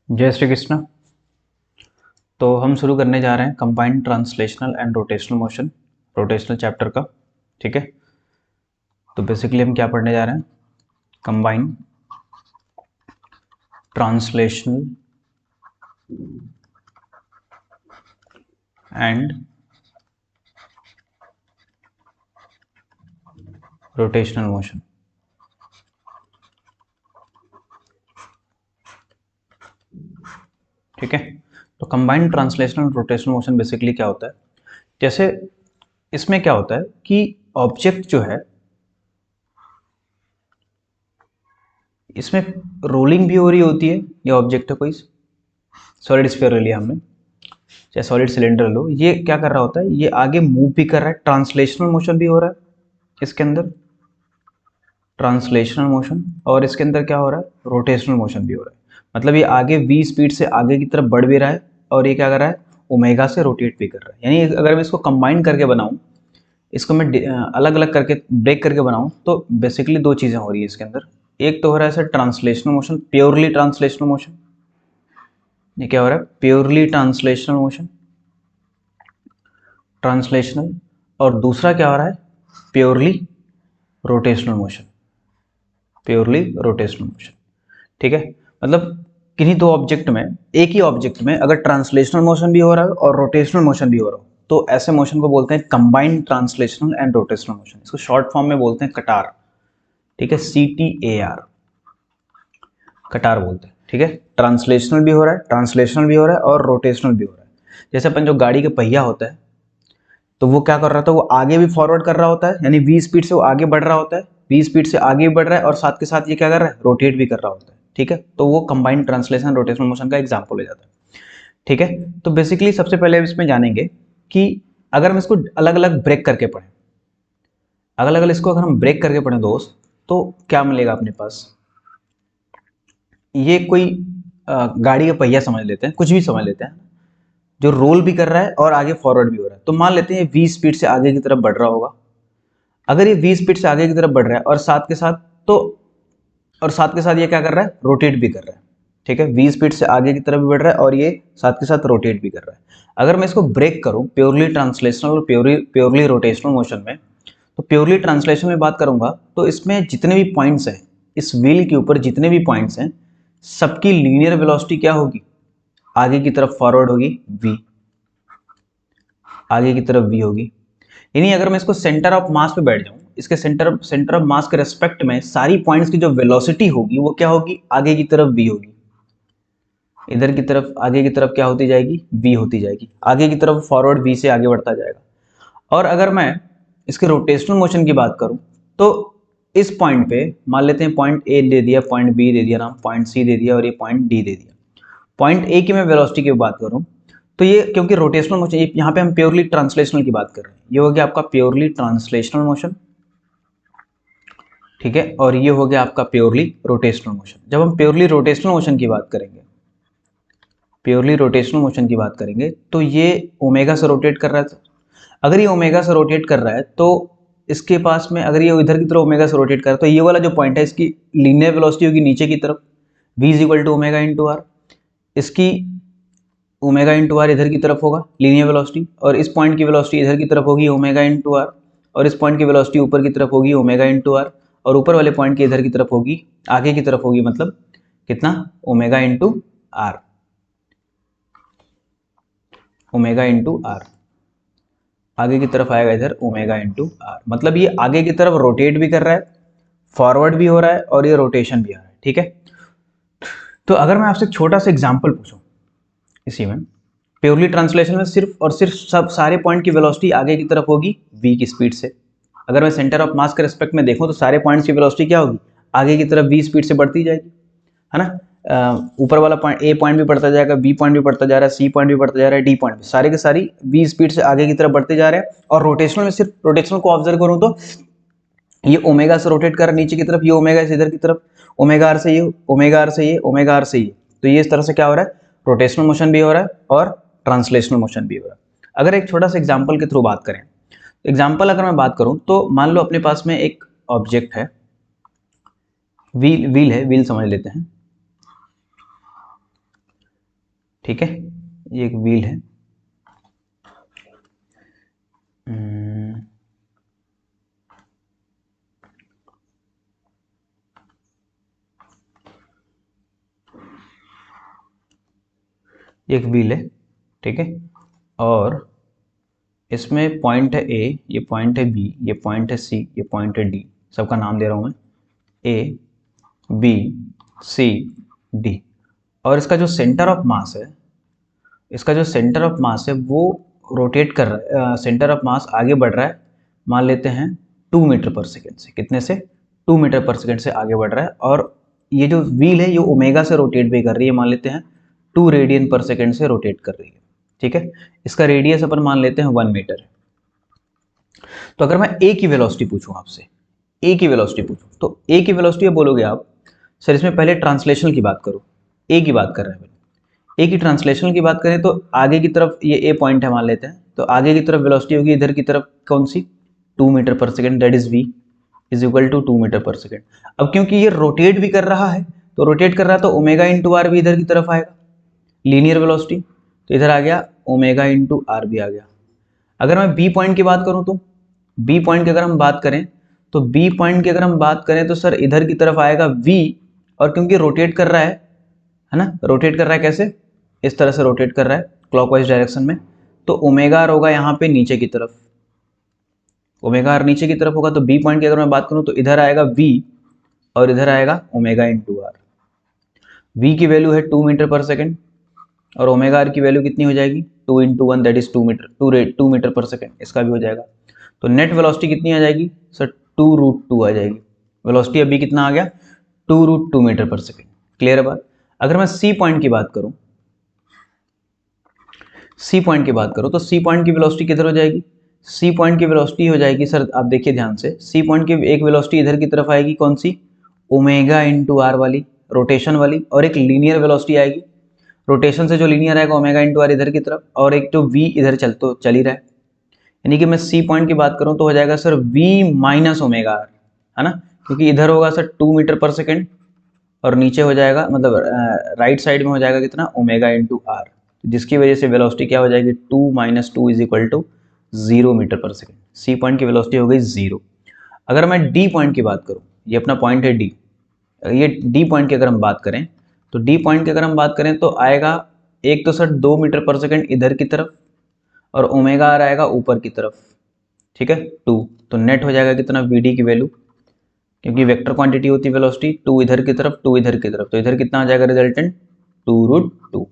जय श्री कृष्ण। तो हम शुरू करने जा रहे हैं combined translational and rotational motion, rotational chapter का। ठीक है, तो बेसिकली हम क्या पढ़ने जा रहे हैं? Combined translational and rotational motion. ठीक है, तो combined translational rotational motion basically क्या होता है? जैसे इसमें क्या होता है कि ऑब्जेक्ट जो है इसमें रोलिंग भी हो रही होती है। ये ऑब्जेक्ट है कोई सॉलिड स्फीयर ले लिया हमने, चाहे सॉलिड सिलेंडर लो, ये क्या कर रहा होता है? ये आगे मूव भी कर रहा है, ट्रांसलेशनल मोशन भी हो रहा है इसके अंदर, ट्रांसलेशनल मोशन, और इसके अंदर क्या हो रहा है? रोटेशनल मोशन भी हो रहा है। मतलब ये आगे v स्पीड से आगे की तरफ बढ़ भी रहा है और ये क्या कर रहा है? ओमेगा से रोटेट भी कर रहा है। यानी अगर मैं इसको कंबाइन करके बनाऊं, इसको मैं अलग अलग करके ब्रेक करके बनाऊं, तो बेसिकली दो चीज़ें हो रही है इसके अंदर। एक तो हो रहा है sir translational motion, purely translational motion. ये क्या हो रहा है? Purely translational motion, translational. और दूसरा क्या हो रहा है? Purely rotational motion, purely rotational motion. ठीक है, मतलब किन्हीं दो ऑब्जेक्ट में, एक ही ऑब्जेक्ट में अगर ट्रांसलेशनल मोशन भी हो रहा है और रोटेशनल मोशन भी हो रहा हो, तो ऐसे मोशन को बोलते हैं combined translational and rotational motion. इसको शॉर्ट फॉर्म में बोलते हैं कटार। ठीक है, CTAR, कटार बोलते हैं। ठीक है, ट्रांसलेशनल भी हो रहा है, ट्रांसलेशनल भी हो रहा है और रोटेशनल भी हो रहा है। जैसे अपन जो गाड़ी के पहिया होता है, तो वो क्या कर रहा था? वो आगे भी फॉरवर्ड कर रहा होता है, यानी v स्पीड से वो आगे बढ़ रहा होता है, v स्पीड से आगे भी बढ़ रहा है और साथ के साथ ये क्या कर रहा है? रोटेट भी कर रहा होता है। ठीक है, तो वो कंबाइंड ट्रांसलेशन रोटेशनल मोशन का एग्जांपल हो जाता है। ठीक है, तो बेसिकली सबसे पहले इसमें जानेंगे कि अगर हम इसको अलग अलग ब्रेक करके पढ़ें, अलग अलग इसको अगर हम ब्रेक करके पढ़ें दोस्त, तो क्या मिलेगा अपने पास? ये कोई गाड़ी का पहिया समझ लेते हैं, कुछ भी समझ लेते हैं, जो रोल भी कर रहा है और आगे फॉरवर्ड भी हो रहा है। तो मान लेते हैं v स्पीड से आगे की तरफ बढ़ रहा होगा। अगर ये v स्पीड से आगे की तरफ बढ़ रहा है और साथ के साथ, तो और साथ के साथ ये क्या कर रहा है? रोटेट भी कर रहा है। ठीक है, v स्पीड से आगे की तरफ भी बढ़ रहा है और ये साथ के साथ रोटेट भी कर रहा है। अगर मैं इसको ब्रेक करूं प्योरली ट्रांसलेशनल और प्योरली रोटेशनल मोशन में, तो प्योरली ट्रांसलेशन में बात करूंगा तो इसमें जितने भी पॉइंट्स हैं, इस व्हील के ऊपर जितने भी पॉइंट्स हैं, सबकी लीनियर वेलोसिटी क्या होगी? आगे की तरफ फॉरवर्ड होगी v, आगे की तरफ v होगी। यानी अगर मैं इसको सेंटर ऑफ मास पे बैठ जाऊं, इसके सेंटर ऑफ मास के रेस्पेक्ट में सारी पॉइंट्स की जो वेलोसिटी होगी वो क्या होगी? आगे की तरफ v होगी। इधर की तरफ आगे की तरफ क्या होती जाएगी? v होती जाएगी। आगे की तरफ फॉरवर्ड v से आगे बढ़ता जाएगा। और अगर मैं इसके रोटेशनल मोशन की बात करूं, तो इस पॉइंट पे मान लेते हैं पॉइंट ए दे दिया, पॉइंट बी दे दिया, नाम पॉइंट सी दे दिया और ये पॉइंट डी दे दिया। पॉइंट ए की मैं वेलोसिटी की बात करूं, तो ये क्योंकि रोटेशनल मोशन, यहाँ पे हम प्योरली ट्रांसलेशनल की बात कर रहे हैं, ये हो गया आपका प्योरली ट्रांसलेशनल मोशन। ठीक है, और ये हो गया आपका प्योरली रोटेशनल मोशन। जब हम प्योरली रोटेशनल मोशन की बात करेंगे, प्योरली रोटेशनल मोशन की बात करेंगे, तो ये ओमेगा से रोटेट कर रहा है। अगर ये ओमेगा से रोटेट कर रहा है, तो इसके पास में अगर ये इधर की तरफ ओमेगा से रोटेट कर रहा है, तो ये वाला जो पॉइंट है इसकी लीनियर वेलोसिटी होगी नीचे की तरफ, v is equal to omega into R. इसकी ओमेगा इंटू आर इधर की तरफ होगा लीनियर वेलोसिटी, और इस पॉइंट की वेलोसिटी इधर की तरफ होगी ओमेगा इंटू आर, और इस पॉइंट की वेलोसिटी ऊपर की तरफ होगी ओमेगा इंटू आर, और ऊपर वाले पॉइंट की इधर की तरफ होगी, आगे की तरफ होगी, मतलब कितना? Omega into R, omega into R. आगे की तरफ आएगा इधर ओमेगा इंटू आर। मतलब ये आगे की तरफ रोटेट भी कर रहा है, फॉरवर्ड भी हो रहा है और ये रोटेशन भी आ रहा है। ठीक है, तो अगर मैं आपसे एक छोटा सा एग्जांपल पूछूं इसी में, प्योरली ट्रांसलेशन में सिर्फ और सिर्फ सब सारे पॉइंट की वेलोसिटी आगे की तरफ होगी v की स्पीड से। अगर मैं सेंटर ऑफ मास के रिस्पेक्ट में देखूं, तो सारे पॉइंट्स की वेलोसिटी क्या होगी? आगे की तरफ v स्पीड से बढ़ती जाएगी, है ना। ऊपर वाला पॉइंट a पॉइंट भी बढ़ता जाएगा, b पॉइंट भी बढ़ता जा रहा है, c पॉइंट भी बढ़ता जा रहा है, d पॉइंट भी, सारे के सारी v स्पीड से आगे की तरफ बढ़ते जा रहे हैं। और रोटेशनल में सिर्फ रोटेशनल को ऑब्जर्व करूं, तो ये ओमेगा से रोटेट कर रहा है नीचे की तरफ, ये ओमेगा से इधर की तरफ, ओमेगा आर से ये, ओमेगा आर से ये, ओमेगा आर से ये। तो ये इस तरह से क्या हो रहा है? रोटेशनल मोशन भी हो रहा है और ट्रांसलेशनल मोशन भी हो रहा है। अगर एक छोटा सा एग्जांपल के थ्रू बात करें, एग्जांपल अगर मैं बात करूं, तो मान लो अपने पास में एक ऑब्जेक्ट है, व्हील है, व्हील समझ लेते हैं। ठीक है, ये एक व्हील है। एक व्हील है, ठीक है, और इसमें पॉइंट है ए, ये पॉइंट है बी, ये पॉइंट है सी, ये पॉइंट है डी, सबका नाम दे रहा हूं मैं, ए बी सी डी। और इसका जो सेंटर ऑफ मास है, इसका जो सेंटर ऑफ मास है वो रोटेट कर रहा है, सेंटर ऑफ मास आगे बढ़ रहा है, मान लेते हैं 2 मीटर पर सेकेंड से। कितने से? 2 मीटर पर सेकेंड से आगे बढ़ रहा है। और ये जो व्हील है ये ओमेगा से रोटेट भी कर रही है, मान लेते हैं 2 रेडियन पर सेकेंड से रोटेट कर रही है, ठीक है। इसका रेडियस अपन मान लेते हैं 1 मीटर है। तो अगर मैं ए की वेलोसिटी पूछूं आपसे, ए की वेलोसिटी पूछूं, तो ए की वेलोसिटी बोलोगे आप सर इसमें पहले ट्रांसलेशनल की बात करो, ए की बात कर रहे हैं। ए की ट्रांसलेशनल की बात करें तो आगे की तरफ ये ए पॉइंट है मान लेते हैं, तो आगे की तरफ वेलोसिटी होगी इधर की तरफ कौन सी? 2 metre per second, that is v is equal to 2 metre per second. अब क्योंकि ये रोटेट भी कर रहा है, तो रोटेट कर रहा है तो ओमेगा इंटू आर भी इधर की तरफ आएगा, लीनियर वेलोसिटी, तो इधर आ गया ओमेगा इंटू आर भी आ गया। अगर मैं बी पॉइंट की बात करूं तो बी पॉइंट की अगर हम बात करें तो बी पॉइंट की अगर हम बात करें तो सर इधर की तरफ आएगा v, और क्योंकि रोटेट कर रहा है ना, रोटेट कर रहा है कैसे? इस तरह से रोटेट कर रहा है क्लॉकवाइज डायरेक्शन में, तो ओमेगा आर होगा यहाँ पे नीचे की तरफ, ओमेगा आर नीचे की तरफ होगा। तो बी पॉइंट की अगर मैं बात करूँ तो इधर आएगा v और इधर आएगा ओमेगा इंटू आर। v की वैल्यू है 2 मीटर पर सेकेंड और ओमेगा आर की वैल्यू कितनी हो जाएगी? 2 into 1 that is 2 metre, 2 metre per second, इसका भी हो जाएगा। तो नेट वेलोसिटी कितनी आ जाएगी सर? 2√2 आ जाएगी। वेलोसिटी अभी कितना आ गया? 2√2 मीटर पर सेकेंड। क्लियर है बात? अगर मैं सी पॉइंट की बात करूं, सी पॉइंट की बात करो तो सी पॉइंट की वेलोसिटी किधर हो जाएगी? सी पॉइंट की वेलोसिटी हो जाएगी सर, आप देखिए ध्यान से, सी पॉइंट की एक वेलोसिटी इधर की तरफ आएगी, कौन सी? ओमेगा इंटू आर वाली, रोटेशन वाली, और एक लीनियर वेलोसिटी आएगी, रोटेशन से जो लीनियर आएगा ओमेगा इंटू आर इधर की तरफ, और एक जो वी इधर चल ही रहा है। यानी कि मैं सी पॉइंट की बात करूं तो हो जाएगा sir V minus omega R, है ना, क्योंकि इधर होगा सर 2 मीटर पर सेकेंड और नीचे हो जाएगा, मतलब राइट साइड में हो जाएगा कितना? ओमेगा इंटू आर, जिसकी वजह से वेलोसिटी क्या हो जाएगी? 2 minus 2 is equal to 0 metre per second. C point की वेलोसिटी हो गई 0। अगर मैं डी पॉइंट की बात करूं, ये अपना पॉइंट है डी, ये डी पॉइंट की अगर हम बात करें तो डी पॉइंट की अगर हम बात करें तो आएगा एक तो सर 2 मीटर पर सेकेंड इधर की तरफ और ओमेगा आर आएगा ऊपर की तरफ, ठीक है 2। तो नेट हो जाएगा कितना? वी डी की वैल्यू, क्योंकि वेक्टर क्वांटिटी होती है वेलोसिटी, 2 इधर की तरफ 2 इधर की तरफ, तो इधर कितना आ जाएगा रिजल्टेंट? 2√2।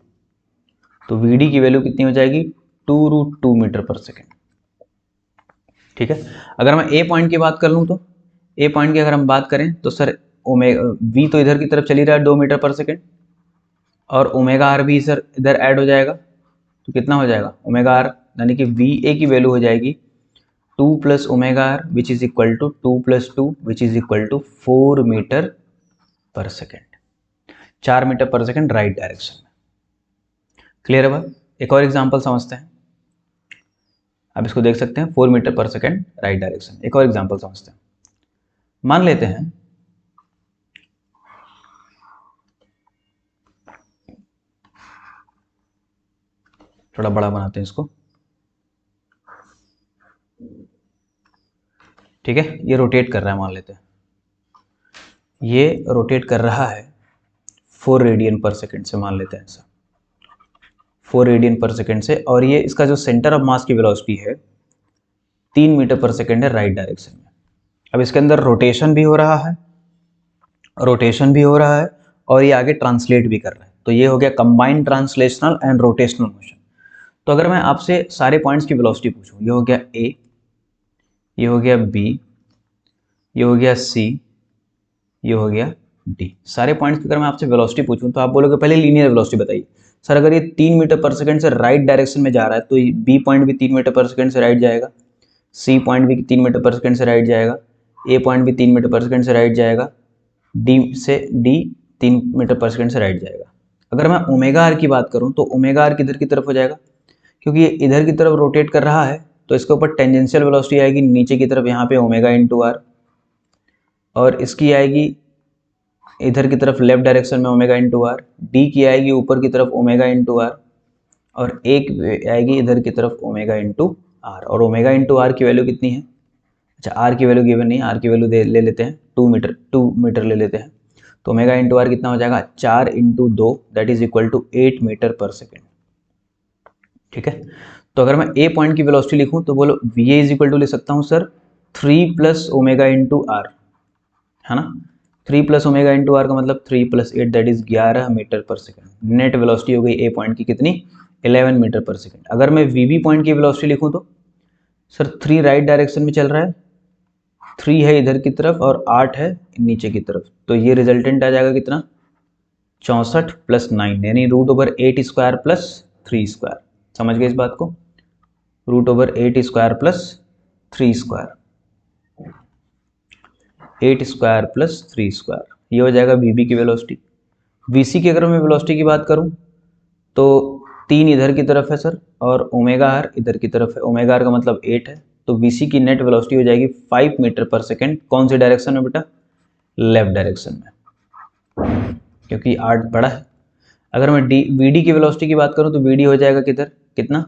तो वी डी की वैल्यू कितनी हो जाएगी? 2√2 मीटर पर सेकेंड, ठीक है। अगर मैं ए पॉइंट की बात कर लूँ तो ए पॉइंट की अगर हम बात करें तो सर ओमेगा वी तो इधर की तरफ चली रहा है 2 मीटर पर सेकेंड, और ओमेगा आर भी सर इधर ऐड हो जाएगा, तो कितना हो जाएगा? ओमेगा आर, यानी कि वी ए की वैल्यू हो जाएगी 2 plus omega R which is equal to 2 plus 2 which is equal to 4 metre per second, 4 metre per second right direction में। क्लियर है बात? एक और एग्जांपल समझते हैं, आप इसको देख सकते हैं 4 metre per second right direction. एक और एग्जांपल समझते हैं, मान लेते हैं थोड़ा बड़ा बनाते हैं इसको, ठीक है, ये रोटेट कर रहा है, मान लेते हैं ये रोटेट कर रहा है 4 रेडियन पर सेकेंड से, मान लेते हैं ऐसा 4 रेडियन पर सेकेंड से, और ये इसका जो सेंटर ऑफ मास की वेलोसिटी है 3 मीटर पर सेकेंड है राइट डायरेक्शन में। अब इसके अंदर रोटेशन भी हो रहा है, रोटेशन भी हो रहा है, और ये आगे ट्रांसलेट भी कर रहा है, तो ये हो गया combined translational and rotational motion. तो अगर मैं आपसे सारे पॉइंट्स की वेलोसिटी पूछूं, ये हो गया ए, ये हो गया बी, ये हो गया सी, ये हो गया डी, सारे पॉइंट्स की अगर मैं आपसे वेलोसिटी पूछूं तो आप बोलोगे पहले लीनियर वेलोसिटी बताइए। सर अगर ये 3 मीटर पर सेकंड से राइट डायरेक्शन में जा रहा है तो बी पॉइंट भी 3 मीटर पर सेकंड से राइट जाएगा, सी पॉइंट भी 3 मीटर पर सेकंड से राइट जाएगा, ए पॉइंट भी 3 मीटर पर सेकंड से राइट जाएगा, डी 3 मीटर पर सेकंड से राइट जाएगा। अगर मैं ओमेगा आर की बात करूं तो ओमेगा आर किधर की तरफ हो जाएगा? क्योंकि ये इधर की तरफ रोटेट कर रहा है तो इसके ऊपर टेंजेंशियल वेलोसिटी आएगी नीचे की तरफ, यहाँ पे ओमेगा इंटू आर, और इसकी आएगी इधर की तरफ लेफ्ट डायरेक्शन में ओमेगा इंटू आर, डी की आएगी ऊपर की तरफ ओमेगा इंटू आर, और एक आएगी इधर की तरफ ओमेगा इंटू आर, और ओमेगा इंटू आर की वैल्यू कितनी है? अच्छा, आर की वैल्यू गिवन नहीं, आर की वैल्यू ले लेते हैं 2 मीटर ले लेते हैं। तो ओमेगा इंटू आर कितना हो जाएगा? 4 into 2 that is equal to 8 metre per second. ठीक है, तो अगर मैं ए पॉइंट की वेलोसिटी लिखूं तो बोलो V A is equal to लिख सकता हूं sir 3 plus omega into R, है ना। 3 प्लस ओमेगा इंटू आर का मतलब 3 plus 8 that is 11 metre per second. Net velocity हो गई ए पॉइंट की कितनी? 11 मीटर पर सेकेंड। अगर मैं वी बी पॉइंट की वेलोसिटी लिखूं तो सर 3 राइट डायरेक्शन में चल रहा है, 3 है इधर की तरफ और 8 है नीचे की तरफ, तो ये रिजल्टेंट आ जाएगा कितना? 64 प्लस 9 यानी root over 8 square plus 3 square. समझ गए इस बात को? Root over 8 square plus 3 square, 8 square plus 3 square, ये हो जाएगा वीबी की वेलोसिटी। वीसी की अगर मैं वेलोसिटी की बात करूं तो 3 इधर की तरफ है सर और ओमेगा आर इधर की तरफ है, ओमेगा आर का मतलब 8 है, तो वीसी की नेट वेलोसिटी हो जाएगी 5 मीटर पर सेकेंड। कौन से डायरेक्शन में बेटा? लेफ्ट डायरेक्शन में, क्योंकि 8 बड़ा है। अगर मैं वीडी की वेलोसिटी की बात करूं तो वीडी हो जाएगा किधर कितना?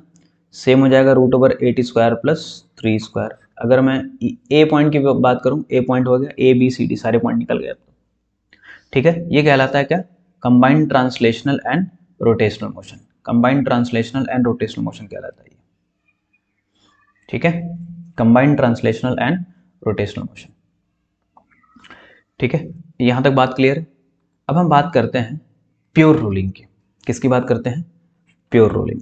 सेम हो जाएगा root over 8 square plus 3 square. अगर मैं ए पॉइंट की बात करूं, ए पॉइंट हो गया, ए बी सी डी सारे पॉइंट निकल गए अब तो। ठीक है, ये कहलाता है क्या? Combined translational and rotational motion. Combined translational and rotational motion कहलाता है ये। ठीक है, combined translational and rotational motion. ठीक है, यहां तक बात क्लियर है। अब हम बात करते हैं प्योर रोलिंग की। किसकी बात करते हैं? प्योर रोलिंग,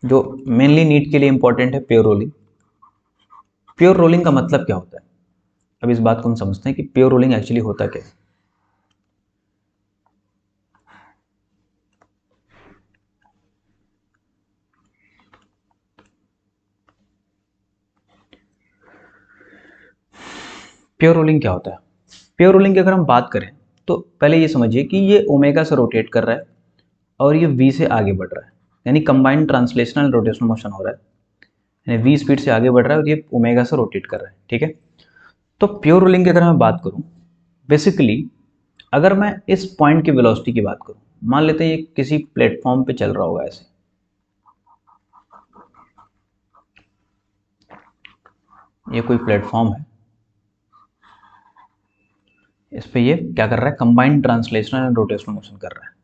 जो मेनली नीट के लिए इंपॉर्टेंट है। प्योर रोलिंग, प्योर रोलिंग का मतलब क्या होता है? अब इस बात को हम समझते हैं कि प्योर रोलिंग एक्चुअली होता क्या है। प्योर रोलिंग क्या होता है? प्योर रोलिंग की अगर हम बात करें तो पहले ये समझिए कि ये ओमेगा से रोटेट कर रहा है और ये वी से आगे बढ़ रहा है, यानी कंबाइंड ट्रांसलेशनल रोटेशनल मोशन हो रहा है, यानी वी स्पीड से आगे बढ़ रहा है और ये ओमेगा से रोटेट कर रहा है। ठीक है, तो प्योर रोलिंग की अगर मैं बात करूं, बेसिकली अगर मैं इस पॉइंट की वेलोसिटी की बात करूं, मान लेते हैं ये किसी प्लेटफॉर्म पे चल रहा होगा ऐसे, ये कोई प्लेटफॉर्म है, इस पे ये क्या कर रहा है? Combined translational and rotational motion कर रहा है।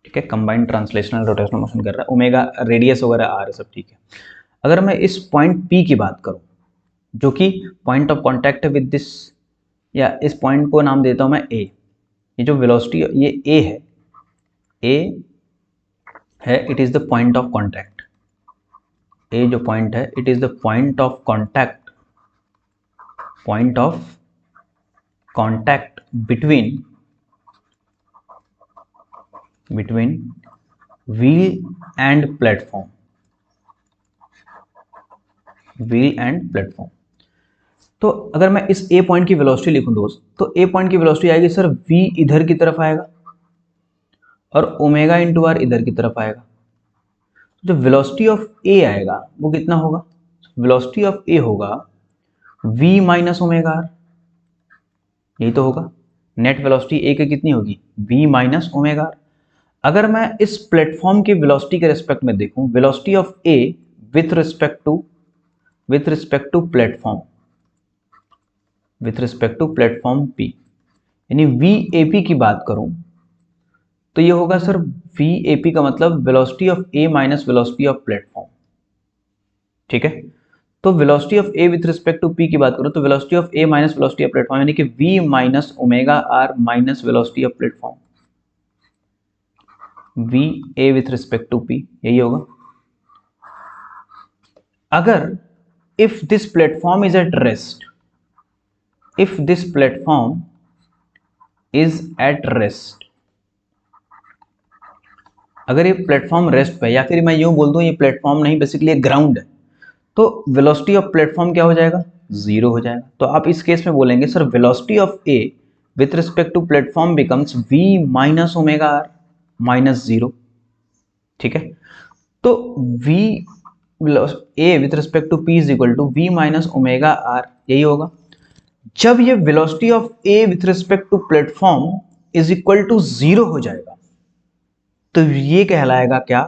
ठीक है, कंबाइंड ट्रांसलेशनल रोटेशनल मोशन कर रहा है, ओमेगा रेडियस वगैरह आ रहा है सब। ठीक है, अगर मैं इस पॉइंट पी की बात करूं जो कि पॉइंट ऑफ कॉन्टैक्ट है विद दिस, या इस पॉइंट को नाम देता हूं मैं ए, ये जो वेलोसिटी ये ए है, ए है, it is the point of contact. A जो पॉइंट है it is the point of contact, point of contact between wheel and platform, wheel and platform. तो अगर मैं इस ए पॉइंट की वेलोसिटी लिखूं दोस्त, तो ए पॉइंट की वेलोसिटी आएगी सर वी इधर की तरफ आएगा और ओमेगा इंटू आर इधर की तरफ आएगा। जो वेलोसिटी ऑफ ए आएगा वो कितना होगा? वेलोसिटी ऑफ ए होगा वी माइनस ओमेगा आर, यही तो होगा। नेट वेलोसिटी ए की कितनी होगी? V minus omega R. अगर मैं इस प्लेटफॉर्म की वेलोसिटी के रिस्पेक्ट में देखूं, velocity of A with respect to platform, with respect to platform P, यानी वी ए पी की बात करूं तो ये होगा सर वी ए पी का मतलब velocity of A minus velocity of platform. ठीक है, तो velocity of A with respect to P की बात करो तो velocity of A minus velocity of platform, यानी कि V minus omega R minus velocity of platform, V A with respect to P, यही होगा। अगर if this platform is at rest, if this platform is at rest, अगर ये platform rest पे, या फिर मैं यूं बोल दूं ये प्लेटफॉर्म नहीं बेसिकली ग्राउंड है, तो वेलोसिटी ऑफ प्लेटफॉर्म क्या हो जाएगा? जीरो हो जाएगा। तो आप इस केस में बोलेंगे sir velocity of A with respect to platform becomes V minus omega R minus zero. ठीक है, तो V A with respect to P is equal to V minus omega R, यही होगा। जब ये velocity of A with respect to platform is equal to zero हो जाएगा, तो ये कहलाएगा क्या,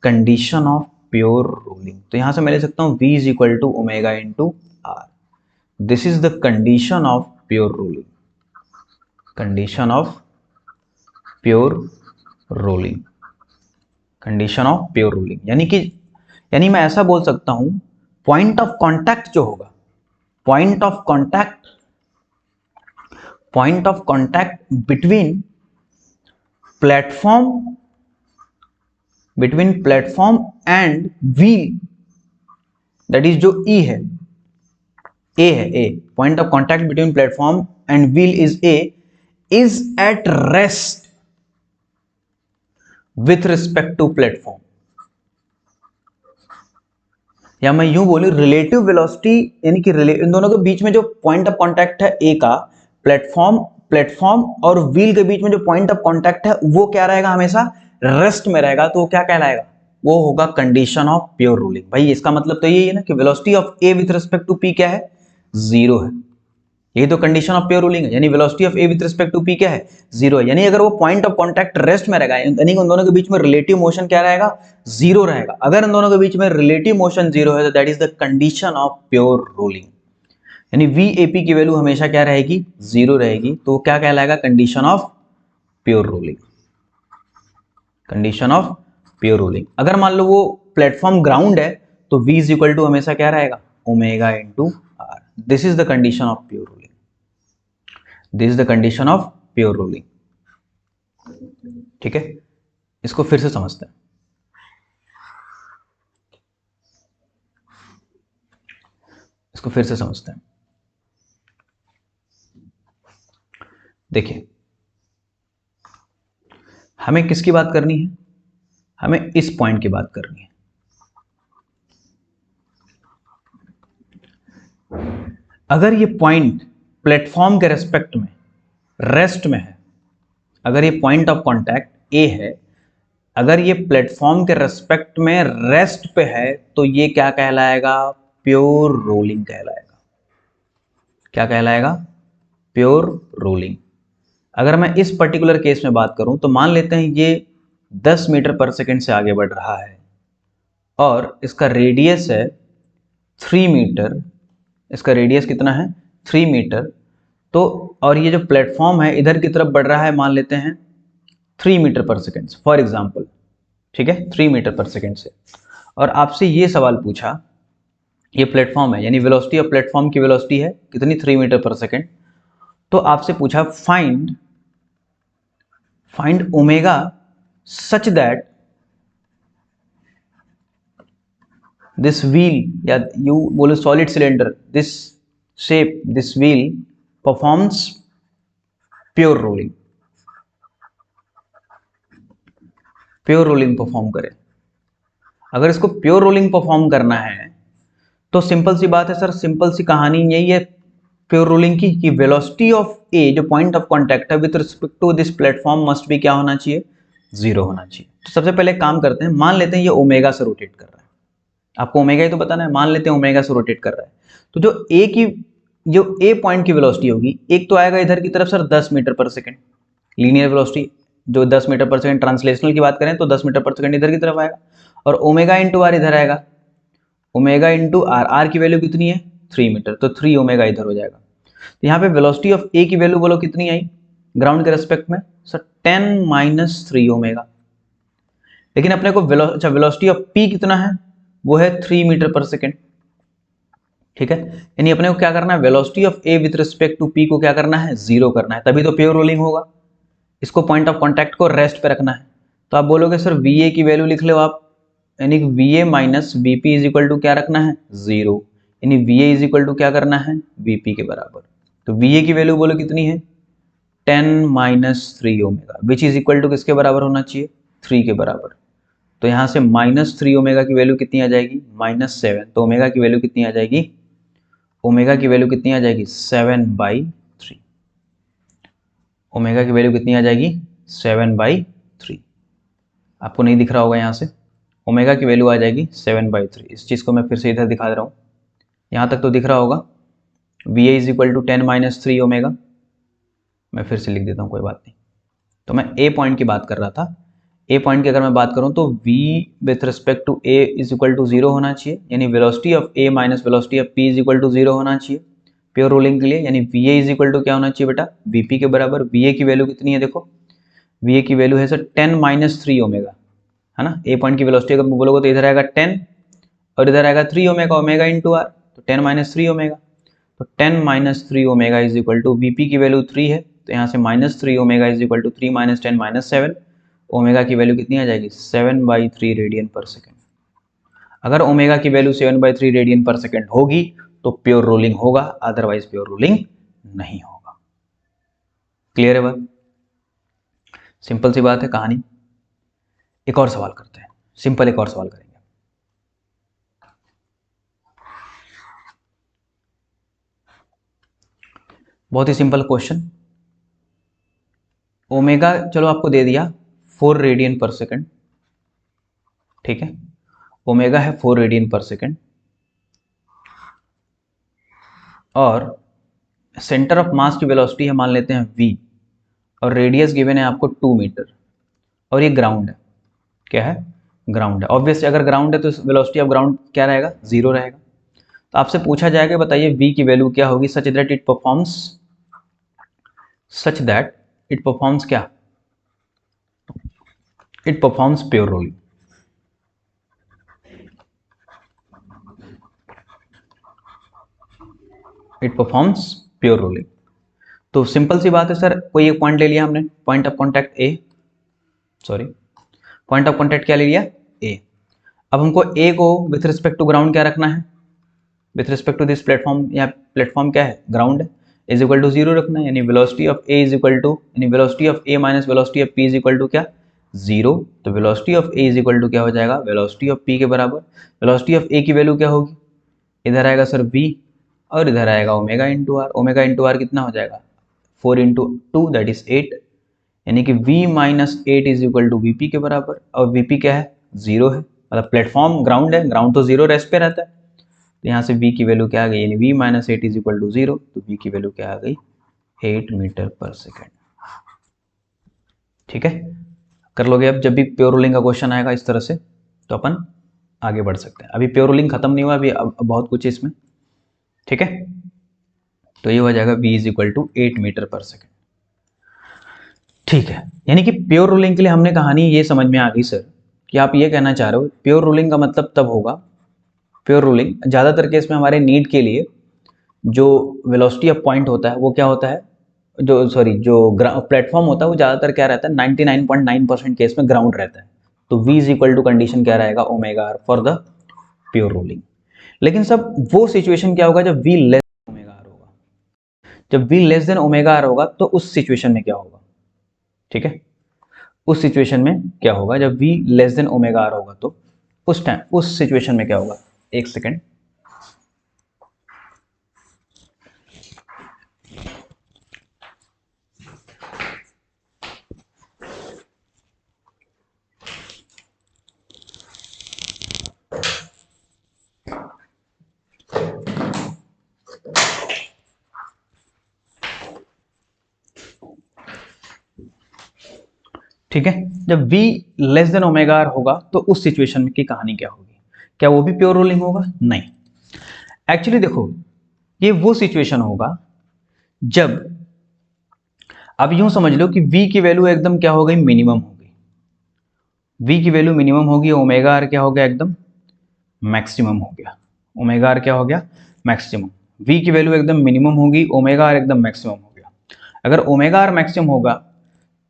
कंडीशन ऑफ प्योर रोलिंग। तो यहां से मैं ले सकता हूं v is equal to omega into R. This is the condition of pure rolling, condition of pure rolling, condition of pure rolling. यानी मैं ऐसा बोल सकता हूं, पॉइंट ऑफ कांटेक्ट जो होगा, point of contact between platform and wheel, that is जो E है, ए है, A point of contact between platform and wheel is A, is at rest with respect to platform. या मैं यूं बोलूं, relative velocity, यानी कि इन दोनों के बीच में जो पॉइंट ऑफ कांटेक्ट है ए का, प्लेटफॉर्म और व्हील के बीच में जो पॉइंट ऑफ कांटेक्ट है वो क्या रहेगा, हमेशा रेस्ट में रहेगा। तो वो क्या कहलाएगा, वो होगा कंडीशन ऑफ प्योर रोलिंग। भाई इसका मतलब तो यही है ना कि velocity of A with respect to P क्या है, 0 है। ये तो कंडीशन ऑफ प्योर रूलिंग है, यानी velocity of A with respect to P क्या है, 0 है। यानी अगर वो पॉइंट ऑफ कांटेक्ट रेस्ट में रहेगा, यानी उन दोनों के बीच में रिलेटिव मोशन क्या रहेगा, 0 रहेगा। अगर इन दोनों के बीच में रिलेटिव मोशन 0 है तो that is the condition of pure ruling. यानी वी ए पी की वैल्यू हमेशा क्या रहेगी, 0 रहेगी। तो क्या कहलाएगा, condition of pure ruling, condition of pure ruling. अगर मान लो वो प्लेटफॉर्म ग्राउंड है तो v इज इक्वल टू हमेशा क्या रहेगा, omega into R. This is the condition of pure rolling, this is the condition of pure rolling. ठीक है, इसको फिर से समझते हैं। इसको फिर से समझते हैं। देखिए, हमें किसकी बात करनी है, हमें इस पॉइंट की बात करनी है। अगर ये पॉइंट प्लेटफॉर्म के रेस्पेक्ट में रेस्ट में है, अगर ये पॉइंट ऑफ कांटेक्ट ए है, अगर ये प्लेटफॉर्म के रेस्पेक्ट में रेस्ट पे है, तो ये क्या कहलाएगा, प्योर रोलिंग कहलाएगा। क्या कहलाएगा, प्योर रोलिंग। अगर मैं इस पर्टिकुलर केस में बात करूं तो मान लेते हैं ये 10 मीटर पर सेकंड से आगे बढ़ रहा है और इसका रेडियस है 3 मीटर। इसका रेडियस कितना है, 3 मीटर। तो और ये जो प्लेटफॉर्म है इधर की तरफ बढ़ रहा है, मान लेते हैं 3 metre per second for example. ठीक है, 3 मीटर पर सेकेंड से। और आपसे ये सवाल पूछा, ये प्लेटफॉर्म है, यानी वेलोसिटी ऑफ प्लेटफॉर्म की वेलोसिटी है कितनी, 3 मीटर पर सेकेंड। तो आपसे पूछा find omega such that this wheel, या यू बोलो solid cylinder, this shape, this wheel performs pure rolling, pure rolling perform करे। अगर इसको प्योर रोलिंग परफॉर्म करना है तो सिंपल सी बात है सर, सिंपल सी कहानी यही है प्योर रोलिंग की, कि वेलोसिटी ऑफ ए जो पॉइंट ऑफ कांटेक्ट है with respect to this platform must भी क्या होना चाहिए, 0 होना चाहिए। तो सबसे पहले काम करते हैं, मान लेते हैं ये ओमेगा से रोटेट कर रहा है, आपको ओमेगा ही तो बताना है, मान लेते हैं ओमेगा से रोटेट कर रहा है। तो जो ए पॉइंट की वेलोसिटी होगी, एक तो आएगा इधर की तरफ sir 10 metre per second, linear velocity जो 10 मीटर पर सेकेंड, ट्रांसलेशनल की बात करें तो 10 मीटर पर सेकेंड इधर की तरफ आएगा, और ओमेगा इंटू आर इधर आएगा, ओमेगा इंटू आर, आर की वैल्यू कितनी है 3 मीटर, तो 3 ओमेगा इधर हो जाएगा। तो यहाँ पे वेलोसिटी ऑफ ए की वैल्यू बोलो कितनी आई ग्राउंड के रेस्पेक्ट में सर, 10 माइनस 3 ओमेगा। लेकिन अपने को वेलोसिटी ऑफ पी कितना है, वो है 3 मीटर पर सेकेंड। ठीक है, यानी अपने को क्या करना है, velocity of A with respect to P को क्या करना है, 0 करना है, तभी तो प्योर रोलिंग होगा। इसको पॉइंट ऑफ कांटेक्ट को रेस्ट पे रखना है। तो आप बोलोगे सर वी ए की वैल्यू लिख लो आप, यानी V A minus V P is equal to क्या रखना है, 0, यानी V A is equal to क्या करना है, वी पी के बराबर। तो वी ए की वैल्यू बोलो कितनी है, 10 minus 3 omega, which is equal to किसके बराबर होना चाहिए, 3 के बराबर। तो यहाँ से -3 ओमेगा की वैल्यू कितनी आ जाएगी, -7। तो ओमेगा की वैल्यू कितनी आ जाएगी, ओमेगा की वैल्यू कितनी आ जाएगी, 7/3। ओमेगा की वैल्यू कितनी आ जाएगी, 7/3। आपको नहीं दिख रहा होगा यहाँ से, ओमेगा की वैल्यू आ जाएगी 7/3। इस चीज़ को मैं फिर से इधर दिखा दे रहा हूँ, यहाँ तक तो दिख रहा होगा। V A is equal to 10 minus 3 omega. मैं फिर से लिख देता हूँ, कोई बात नहीं। तो मैं ए पॉइंट की बात कर रहा था, ए पॉइंट की अगर मैं बात करूं तो v with respect to a is equal to 0 होना चाहिए, यानी velocity of a minus velocity of p is equal to 0 होना चाहिए प्योर रोलिंग के लिए, यानी va इज इक्वल टू क्या होना चाहिए बेटा, vp के बराबर। va की वैल्यू कितनी है देखो, va की वैल्यू है सर 10 माइनस 3 ओमेगा, है ना। ए पॉइंट की वेलोसिटी अगर बोलोगे तो इधर आएगा 10 और इधर आएगा 3 ओमेगा, ओमेगा इंटू आर, तो 10 माइनस 3 ओमेगा, तो 10 minus 3 omega is equal to VP की वैल्यू 3 है, तो यहाँ से minus 3 omega is equal to 3 minus 10 minus 7, omega की वैल्यू कितनी आ जाएगी 7/3 रेडियन पर सेकेंड। अगर ओमेगा की वैल्यू 7/3 रेडियन पर सेकेंड होगी तो प्योर रोलिंग होगा, अदरवाइज प्योर रोलिंग नहीं होगा। क्लियर है बात, सिंपल सी बात है कहानी। एक और सवाल करते हैं, सिंपल एक और सवाल करेंगे। बहुत ही सिंपल क्वेश्चन, ओमेगा चलो आपको दे दिया 4 रेडियन पर सेकेंड, ठीक है, ओमेगा है 4 रेडियन पर सेकेंड और सेंटर ऑफ मास की वेलोसिटी है मान लेते हैं v और रेडियस गिवन है आपको 2 मीटर और ये ग्राउंड है, क्या है, ग्राउंड है। ऑब्वियसली अगर ग्राउंड है तो वेलोसिटी ऑफ ग्राउंड क्या रहेगा, 0 रहेगा। तो आपसे पूछा जाएगा बताइए v की वैल्यू क्या होगी सच दैट इट परफॉर्म्स क्या, it performs pure rolling. It performs pure rolling. तो सिंपल सी बात है सर, कोई एक पॉइंट ले लिया हमने, point of contact A, sorry point of contact क्या ले लिया ए। अब हमको ए को विथ रिस्पेक्ट टू ग्राउंड क्या रखना है, with respect to this platform, या प्लेटफॉर्म क्या है, ग्राउंड है, इज इक्वल टू 0 रखना है, यानी velocity of A is equal to, यानी velocity of A minus velocity of P is equal to क्या, 0। तो velocity of A is equal to क्या हो जाएगा, वेलोसिटी ऑफ पी के बराबर। वेलोसिटी ऑफ ए की वैल्यू क्या होगी, इधर आएगा सर v और इधर आएगा omega into R. Omega into R कितना हो जाएगा 4 इंटू 2 दैट इज 8, यानी कि v minus 8 is equal to VP के बराबर। और वीपी क्या है, 0 है, मतलब प्लेटफॉर्म ग्राउंड है, ग्राउंड तो 0 रेस्ट पे रहता है, तो यहाँ से v की वैल्यू क्या आ गई, यानी v minus 8 is equal to 0, तो v की वैल्यू क्या आ गई 8 मीटर पर सेकेंड। ठीक है, कर लोगे। अब जब भी प्योर रोलिंग का क्वेश्चन आएगा इस तरह से तो अपन आगे बढ़ सकते हैं। अभी प्योर रोलिंग खत्म नहीं हुआ, अभी अब बहुत कुछ है इसमें, ठीक है। तो ये हो जाएगा v is equal to 8 metre per second, ठीक है। यानी कि प्योर रोलिंग के लिए हमने कहानी ये समझ में आ गई सर कि आप ये कहना चाह रहे हो प्योर रोलिंग का मतलब तब होगा, प्योर रोलिंग ज़्यादातर केस में हमारे नीड के लिए जो वेलोसिटी ऑफ पॉइंट होता है वो क्या होता है, जो प्लेटफॉर्म होता है वो ज़्यादातर क्या रहता है, 99.9% केस में ग्राउंड रहता है। तो v is equal to condition क्या रहेगा, omega R for the pure rolling. लेकिन सब वो सिचुएशन क्या होगा जब v लेस ओमेगा आर होगा, जब v less than omega R होगा तो उस सिचुएशन में क्या होगा, ठीक है, उस सिचुएशन में क्या होगा जब v less than omega R होगा, तो उस टाइम उस सिचुएशन में क्या होगा, एक सेकेंड, ठीक है। जब v less than omega R होगा तो उस सिचुएशन की कहानी क्या होगी, क्या वो भी प्योर रोलिंग होगा, नहीं। एक्चुअली देखो ये वो सिचुएशन होगा जब, अब यूं समझ लो कि v की वैल्यू एकदम क्या हो गई, मिनिमम हो गई, v की वैल्यू मिनिमम होगी, ओमेगा आर क्या हो गया, एकदम मैक्सिमम हो गया, ओमेगा आर क्या हो गया, मैक्सिमम। v की वैल्यू एकदम मिनिमम होगी, ओमेगा आर एकदम मैक्सिमम हो गया। अगर ओमेगा आर मैक्सिमम होगा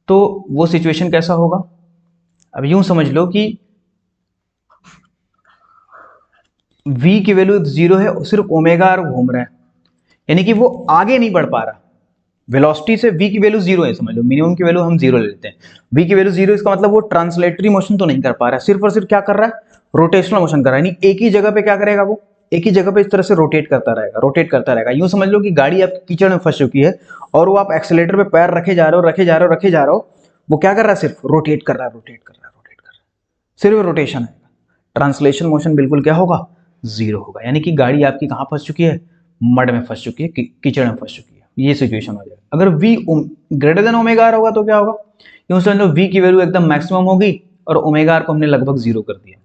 तो वो सिचुएशन कैसा होगा, अब यूं समझ लो कि v की वैल्यू 0 है, सिर्फ ओमेगा आर घूम रहा है, यानी कि वो आगे नहीं बढ़ पा रहा। वेलोसिटी से v की वैल्यू 0 है, समझ लो मिनिमम की वैल्यू हम 0 ले लेते हैं, v की वैल्यू 0, इसका मतलब वो ट्रांसलेटरी मोशन तो नहीं कर पा रहा है, सिर्फ और सिर्फ क्या कर रहा है, रोटेशनल मोशन कर रहा है, यानी एक ही जगह पे क्या करेगा, वो एक ही जगह पे इस तरह से रोटेट करता रहेगा, रोटेट करता रहेगा। यूं समझ लो कि गाड़ी आपकी कीचड़ में फंस चुकी है और वो आप एक्सीलेटर पे पैर रखे जा रहे हो, रखे जा रहे हो, रखे जा रहे हो, वो क्या कर रहा है, सिर्फ रोटेट कर रहा है, रोटेट कर रहा है, रोटेट कर रहा है, सिर्फ रोटेशन है, ट्रांसलेशन मोशन बिल्कुल क्या होगा, 0 होगा। यानी कि गाड़ी आपकी कहाँ फंस चुकी है, मड में फंस चुकी है, कीचड़ में फंस चुकी है, ये सिचुएशन हो जाएगा। अगर v greater than omega R होगा तो क्या होगा, यूं समझ लो v की वैल्यू एकदम मैक्सिमम होगी और ओमेगा आर को हमने लगभग जीरो कर दिया,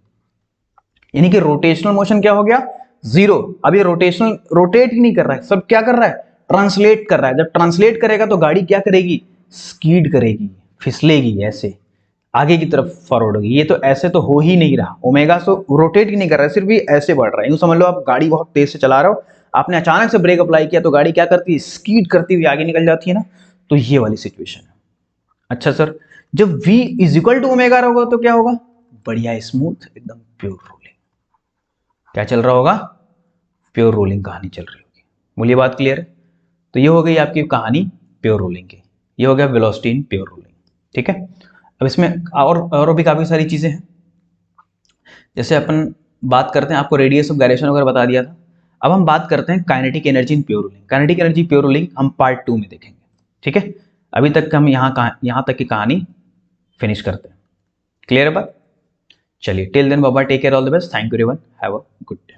यानी कि रोटेशनल मोशन क्या हो गया, जीरो। अब ये रोटेशनल रोटेट ही नहीं कर रहा है, सब क्या कर रहा है, ट्रांसलेट कर रहा है। जब ट्रांसलेट करेगा तो गाड़ी क्या करेगी, स्कीड करेगी, फिसलेगी, ऐसे आगे की तरफ फॉरवर्ड होगी। ये तो ऐसे तो हो ही नहीं रहा, ओमेगा तो रोटेट ही नहीं कर रहा है, सिर्फ ये ऐसे बढ़ रहा है। यूं समझ लो आप गाड़ी बहुत तेज से चला रहे हो, आपने अचानक से ब्रेक अप्लाई किया तो गाड़ी क्या करती है, स्कीड करती हुई आगे निकल जाती है ना, तो ये वाली सिचुएशन है। अच्छा सर, जब v is equal to omega होगा तो क्या होगा, बढ़िया स्मूथ एकदम प्योर रोलिंग। क्या चल रहा होगा, प्योर रोलिंग कहानी चल रही होगी। बोलिए बात क्लियर है। तो ये हो गई आपकी कहानी प्योर रोलिंग की, ये हो गया वेलोसिटी इन प्योर रोलिंग। ठीक है, अब इसमें और भी काफी सारी चीजें हैं। जैसे अपन बात करते हैं, आपको रेडियस ऑफ गायरेशन वगैरह बता दिया था। अब हम बात करते हैं kinetic energy in pure rolling. Kinetic energy pure rolling हम पार्ट 2 में देखेंगे। ठीक है, अभी तक हम यहाँ तक की कहानी फिनिश करते हैं। क्लियर है बात। चलिए, टिल देन बाबा, take care, all the best, thank you everyone, have a good day.